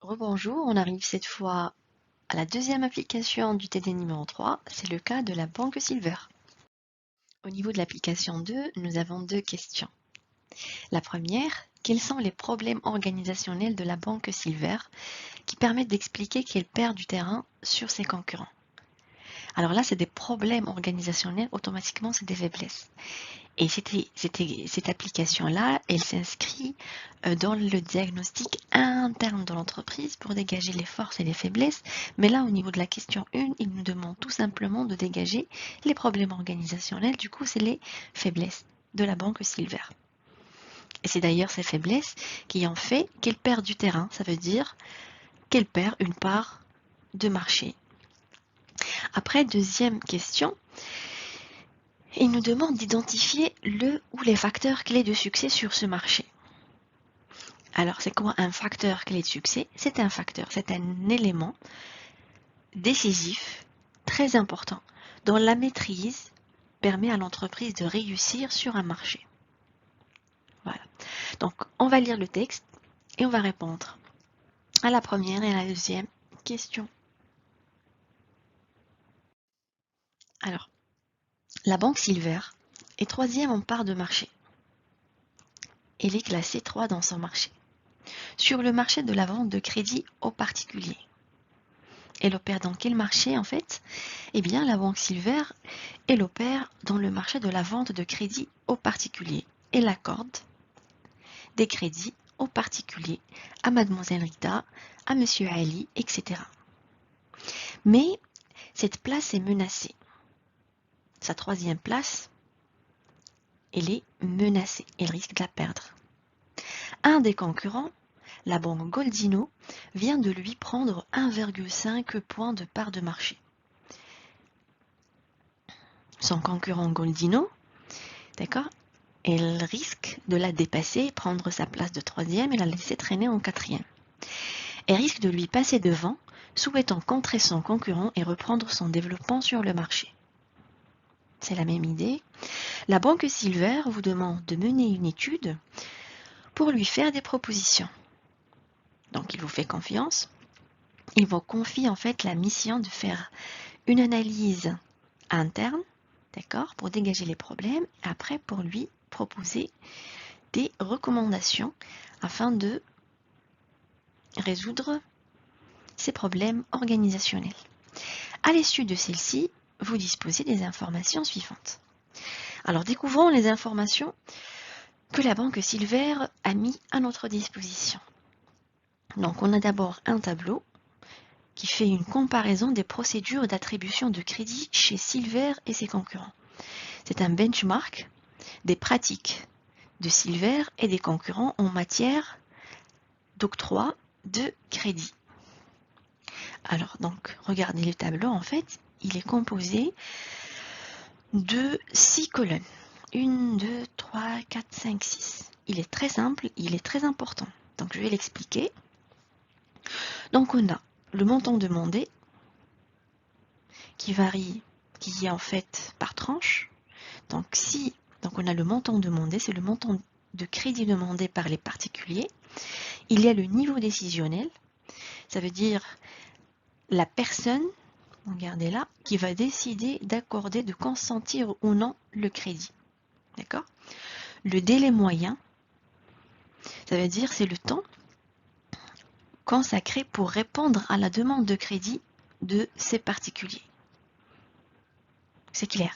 Rebonjour, on arrive cette fois à la deuxième application du TD numéro 3, c'est le cas de la banque Silver. Au niveau de l'application 2, nous avons deux questions. La première, quels sont les problèmes organisationnels de la banque Silver qui permettent d'expliquer qu'elle perd du terrain sur ses concurrents? Alors là, c'est des problèmes organisationnels, automatiquement c'est des faiblesses. Et cette application-là, elle s'inscrit dans le diagnostic interne de l'entreprise pour dégager les forces et les faiblesses. Mais là, au niveau de la question 1, il nous demande tout simplement de dégager les problèmes organisationnels. Du coup, c'est les faiblesses de la banque Silver. Et c'est d'ailleurs ces faiblesses qui ont fait qu'elle perd du terrain. Ça veut dire qu'elle perd une part de marché. Après, deuxième question. Il nous demande d'identifier le ou les facteurs clés de succès sur ce marché. Alors, c'est quoi un facteur clé de succès? C'est un facteur, c'est un élément décisif, très important, dont la maîtrise permet à l'entreprise de réussir sur un marché. Voilà. Donc, on va lire le texte et on va répondre à la première et à la deuxième question. Alors, la banque Silver est troisième en part de marché. Elle est classée 3 dans son marché. Sur le marché de la vente de crédit aux particuliers. Elle opère dans quel marché en fait? Eh bien, la banque Silver, elle opère dans le marché de la vente de crédit aux particuliers. Elle accorde des crédits aux particuliers, à Mademoiselle Rita, à Monsieur Ali, etc. Mais cette place est menacée. Sa troisième place, elle est menacée. Elle risque de la perdre. Un des concurrents, la banque Goldino, vient de lui prendre 1,5 point de part de marché. Son concurrent Goldino, d'accord, elle risque de la dépasser, prendre sa place de troisième et la laisser traîner en quatrième. Elle risque de lui passer devant, souhaitant contrer son concurrent et reprendre son développement sur le marché. C'est la même idée. La banque Silver vous demande de mener une étude pour lui faire des propositions. Donc il vous fait confiance. Il vous confie en fait la mission de faire une analyse interne, d'accord, pour dégager les problèmes, et après pour lui proposer des recommandations afin de résoudre ces problèmes organisationnels. À l'issue de celle-ci, vous disposez des informations suivantes. Alors découvrons les informations que la banque Silver a mis à notre disposition. Donc on a d'abord un tableau qui fait une comparaison des procédures d'attribution de crédit chez Silver et ses concurrents. C'est un benchmark des pratiques de Silver et des concurrents en matière d'octroi de crédit. Alors, donc, regardez le tableau, en fait, il est composé de 6 colonnes. 1, 2, 3, 4, 5, 6. Il est très simple, il est très important. Donc, je vais l'expliquer. Donc, on a le montant demandé qui varie, qui est en fait par tranche. Donc, on a le montant demandé, c'est le montant de crédit demandé par les particuliers. Il y a le niveau décisionnel, ça veut dire la personne, regardez là, qui va décider d'accorder, de consentir ou non le crédit. D'accord? Le délai moyen, ça veut dire c'est le temps consacré pour répondre à la demande de crédit de ces particuliers. C'est clair?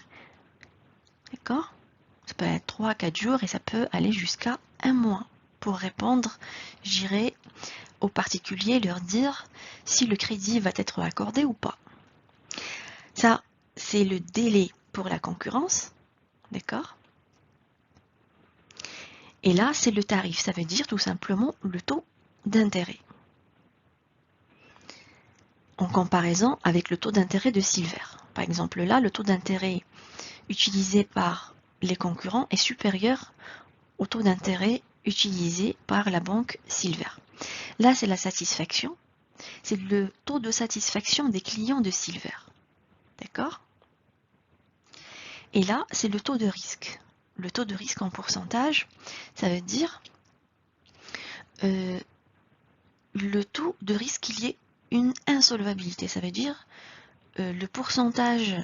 D'accord? Ça peut être 3 à 4 jours et ça peut aller jusqu'à 1 mois pour répondre, j'irai aux particuliers leur dire si le crédit va être accordé ou pas. Ça, c'est le délai pour la concurrence, d'accord? Et là, c'est le tarif, ça veut dire tout simplement le taux d'intérêt. En comparaison avec le taux d'intérêt de Silver. Par exemple, là, le taux d'intérêt utilisé par les concurrents est supérieur au taux d'intérêt utilisé par la banque Silver. Là, c'est la satisfaction. C'est le taux de satisfaction des clients de Silver. D'accord? Et là, c'est le taux de risque. Le taux de risque en pourcentage, ça veut dire le taux de risque qu'il y ait une insolvabilité. Ça veut dire le pourcentage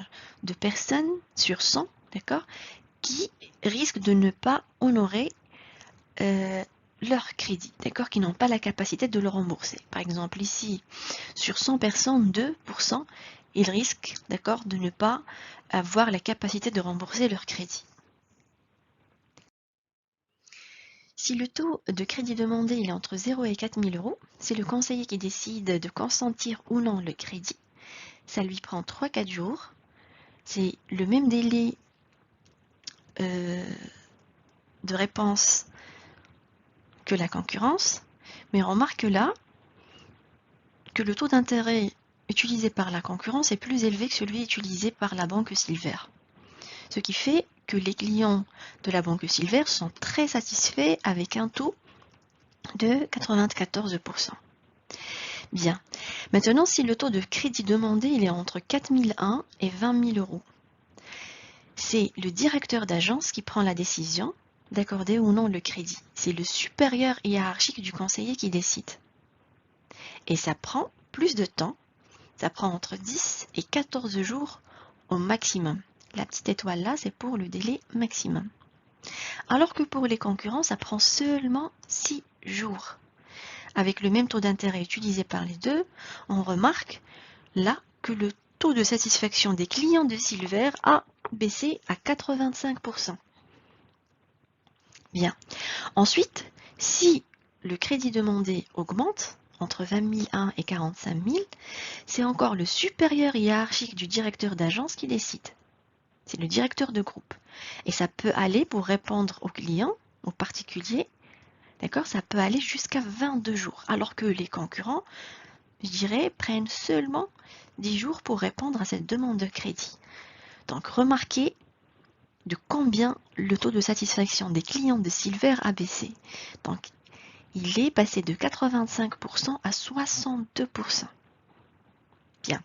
de personnes sur 100, d'accord, qui risquent de ne pas honorer leur crédit, d'accord, qui n'ont pas la capacité de le rembourser. Par exemple, ici, sur 100 personnes, 2%, ils risquent, d'accord, de ne pas avoir la capacité de rembourser leur crédit. Si le taux de crédit demandé il est entre 0 et 4 000 euros, c'est le conseiller qui décide de consentir ou non le crédit. Ça lui prend 3-4 jours. C'est le même délai de réponse que la concurrence, mais on remarque là que le taux d'intérêt utilisé par la concurrence est plus élevé que celui utilisé par la banque Silver. Ce qui fait que les clients de la banque Silver sont très satisfaits avec un taux de 94%. Bien. Maintenant, si le taux de crédit demandé il est entre 4 001 et 20 000 euros, c'est le directeur d'agence qui prend la décision d'accorder ou non le crédit. C'est le supérieur hiérarchique du conseiller qui décide. Et ça prend plus de temps. Ça prend entre 10 et 14 jours au maximum. La petite étoile là, c'est pour le délai maximum. Alors que pour les concurrents, ça prend seulement 6 jours. Avec le même taux d'intérêt utilisé par les deux, on remarque là que le taux de satisfaction des clients de Silver a baissé à 85%. Bien. Ensuite, si le crédit demandé augmente entre 20 001 et 45 000, c'est encore le supérieur hiérarchique du directeur d'agence qui décide. C'est le directeur de groupe. Et ça peut aller, pour répondre aux clients, aux particuliers, d'accord, ça peut aller jusqu'à 22 jours. Alors que les concurrents, je dirais, prennent seulement 10 jours pour répondre à cette demande de crédit. Donc remarquez de combien le taux de satisfaction des clients de Silver a baissé. Donc il est passé de 85% à 62%. Bien.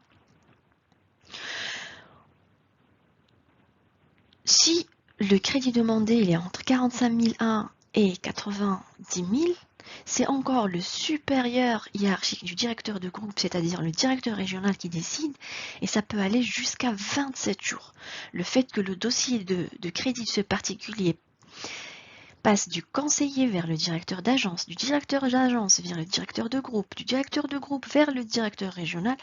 Si le crédit demandé il est entre 45 001 et 90 000, c'est encore le supérieur hiérarchique du directeur de groupe, c'est-à-dire le directeur régional qui décide, et ça peut aller jusqu'à 27 jours. Le fait que le dossier de crédit de ce particulier passe du conseiller vers le directeur d'agence, du directeur d'agence vers le directeur de groupe, du directeur de groupe vers le directeur régional,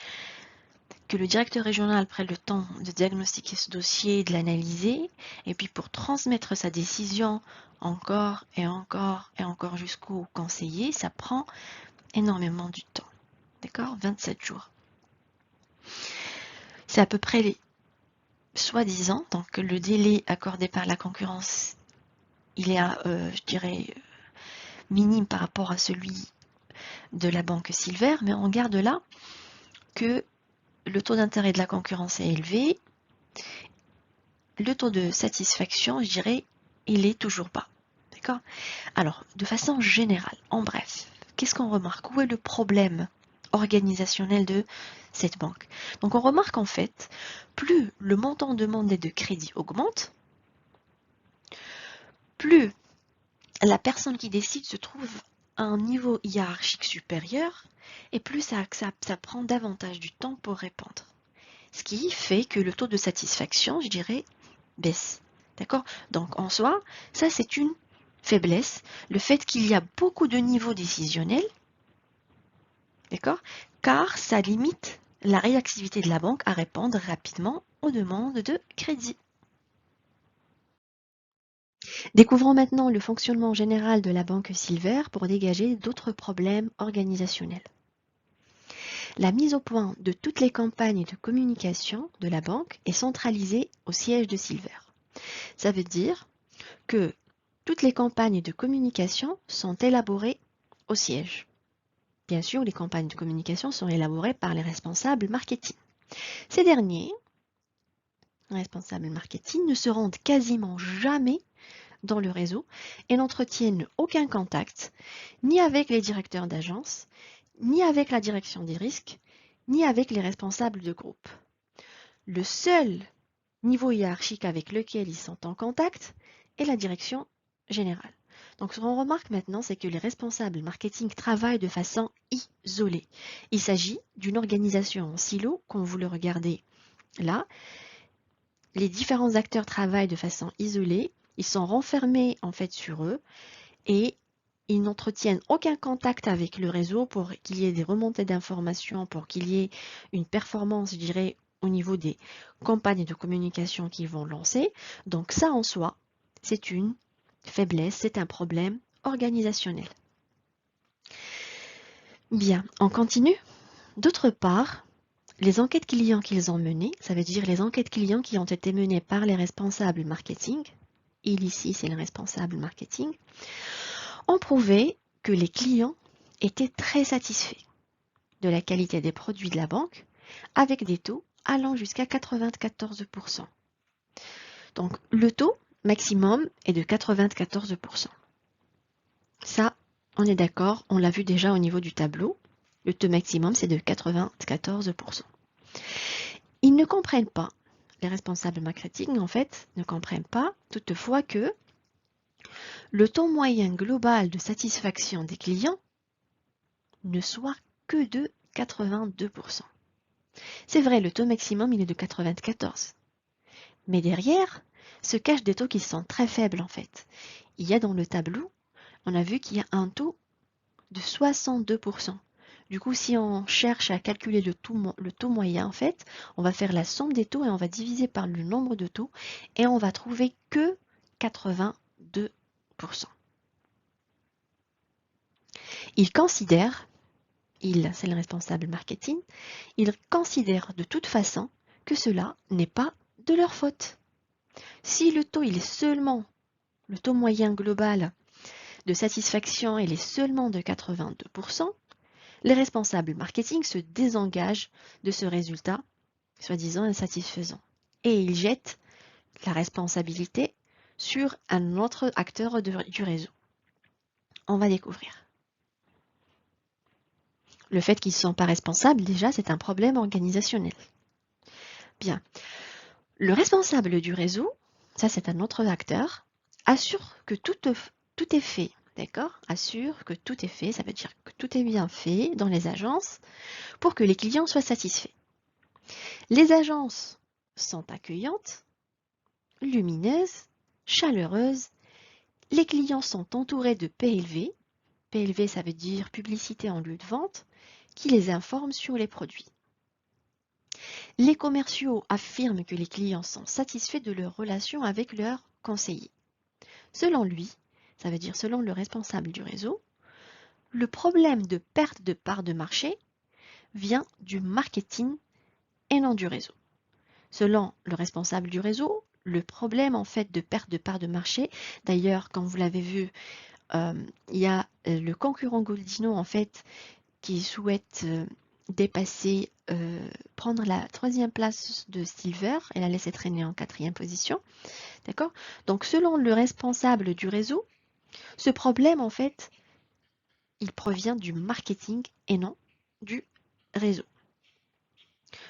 que le directeur régional prenne le temps de diagnostiquer ce dossier, de l'analyser, et puis pour transmettre sa décision encore et encore et encore jusqu'au conseiller, ça prend énormément du temps. D'accord? 27 jours. C'est à peu près les soi-disant, donc le délai accordé par la concurrence, il est, je dirais, minime par rapport à celui de la banque Silver, mais on garde là que le taux d'intérêt de la concurrence est élevé, le taux de satisfaction, je dirais, il est toujours bas. D'accord? Alors, de façon générale, en bref, qu'est-ce qu'on remarque? Où est le problème organisationnel de cette banque? Donc, on remarque en fait, plus le montant demandé de crédit augmente, plus la personne qui décide se trouve à un niveau hiérarchique supérieur, et plus ça prend davantage du temps pour répondre. Ce qui fait que le taux de satisfaction, je dirais, baisse. D'accord? Donc en soi, ça c'est une faiblesse, le fait qu'il y a beaucoup de niveaux décisionnels, d'accord? Car ça limite la réactivité de la banque à répondre rapidement aux demandes de crédit. Découvrons maintenant le fonctionnement général de la banque Silver pour dégager d'autres problèmes organisationnels. La mise au point de toutes les campagnes de communication de la banque est centralisée au siège de Silver. Ça veut dire que toutes les campagnes de communication sont élaborées au siège. Bien sûr, les campagnes de communication sont élaborées par les responsables marketing. Ces derniers, responsables marketing, ne se rendent quasiment jamais dans le réseau et n'entretiennent aucun contact ni avec les directeurs d'agence, ni avec la direction des risques, ni avec les responsables de groupe. Le seul niveau hiérarchique avec lequel ils sont en contact est la direction générale. Donc, ce qu'on remarque maintenant, c'est que les responsables marketing travaillent de façon isolée. Il s'agit d'une organisation en silo, comme vous le regardez là. Les différents acteurs travaillent de façon isolée. Ils sont renfermés en fait sur eux et ils n'entretiennent aucun contact avec le réseau pour qu'il y ait des remontées d'informations, pour qu'il y ait une performance, je dirais, au niveau des campagnes de communication qu'ils vont lancer. Donc ça en soi, c'est une faiblesse, c'est un problème organisationnel. Bien, on continue. D'autre part, les enquêtes clients qu'ils ont menées, ça veut dire les enquêtes clients qui ont été menées par les responsables marketing, il ici c'est le responsable marketing, ont prouvé que les clients étaient très satisfaits de la qualité des produits de la banque avec des taux allant jusqu'à 94%. Donc le taux maximum est de 94%. Ça, on est d'accord, on l'a vu déjà au niveau du tableau. Le taux maximum, c'est de 94%. Ils ne comprennent pas, les responsables marketing, en fait, ne comprennent pas toutefois que le taux moyen global de satisfaction des clients ne soit que de 82%. C'est vrai, le taux maximum, il est de 94%. Mais derrière, se cachent des taux qui sont très faibles, en fait. Il y a dans le tableau, on a vu qu'il y a un taux de 62%. Du coup, si on cherche à calculer le taux moyen, en fait, on va faire la somme des taux et on va diviser par le nombre de taux et on va trouver que 82%. Il considère, c'est le responsable marketing, il considère de toute façon que cela n'est pas de leur faute. Si le taux, il est seulement, le taux moyen global de satisfaction, il est seulement de 82%, les responsables marketing se désengagent de ce résultat, soi-disant insatisfaisant. Et ils jettent la responsabilité sur un autre acteur du réseau. On va découvrir. Le fait qu'ils ne sont pas responsables, déjà, c'est un problème organisationnel. Bien. Le responsable du réseau, ça c'est un autre acteur, assure que tout est fait. D'accord? Assure que tout est fait, ça veut dire que tout est bien fait dans les agences pour que les clients soient satisfaits. Les agences sont accueillantes, lumineuses, chaleureuses. Les clients sont entourés de PLV. PLV, ça veut dire publicité en lieu de vente, qui les informe sur les produits. Les commerciaux affirment que les clients sont satisfaits de leur relation avec leurs conseillers. Selon lui, ça veut dire selon le responsable du réseau, le problème de perte de part de marché vient du marketing et non du réseau. Selon le responsable du réseau, le problème en fait de perte de part de marché, d'ailleurs comme vous l'avez vu, il y a le concurrent Goldino en fait qui souhaite dépasser, prendre la 3e place de Silver et la laisser traîner en 4e position. D'accord? Donc selon le responsable du réseau, ce problème en fait, il provient du marketing et non du réseau.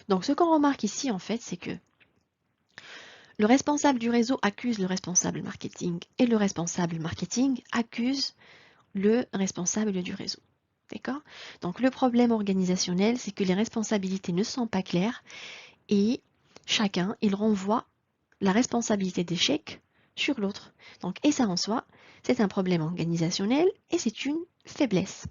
Donc ce qu'on remarque ici en fait, c'est que le responsable du réseau accuse le responsable marketing et le responsable marketing accuse le responsable du réseau. D'accord? Donc le problème organisationnel, c'est que les responsabilités ne sont pas claires et chacun, il renvoie la responsabilité d'échec sur l'autre. Donc, et ça en soi, c'est un problème organisationnel et c'est une faiblesse.